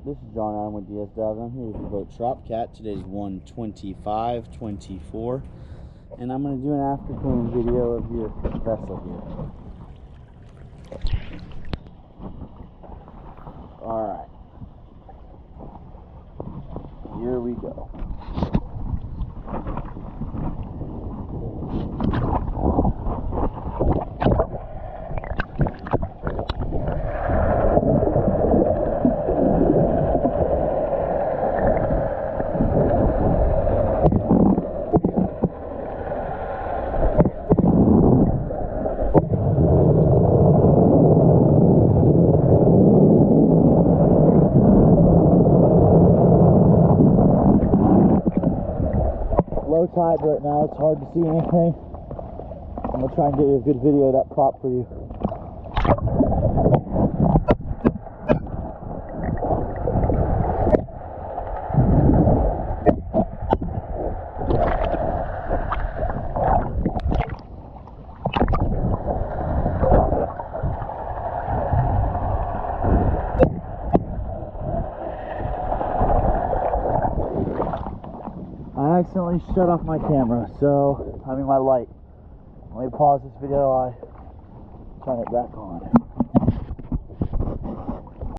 This is John. I'm with DSW. I'm here with the boat Trop Cat. Today's 1/25/24, and I'm going to do an after clean video of your vessel here. Alright, here we go. Low tide right now, it's hard to see anything. I'm going to try and get you a good video of that prop for you. I accidentally shut off my camera, my light. Let me pause this video, I turn it back on.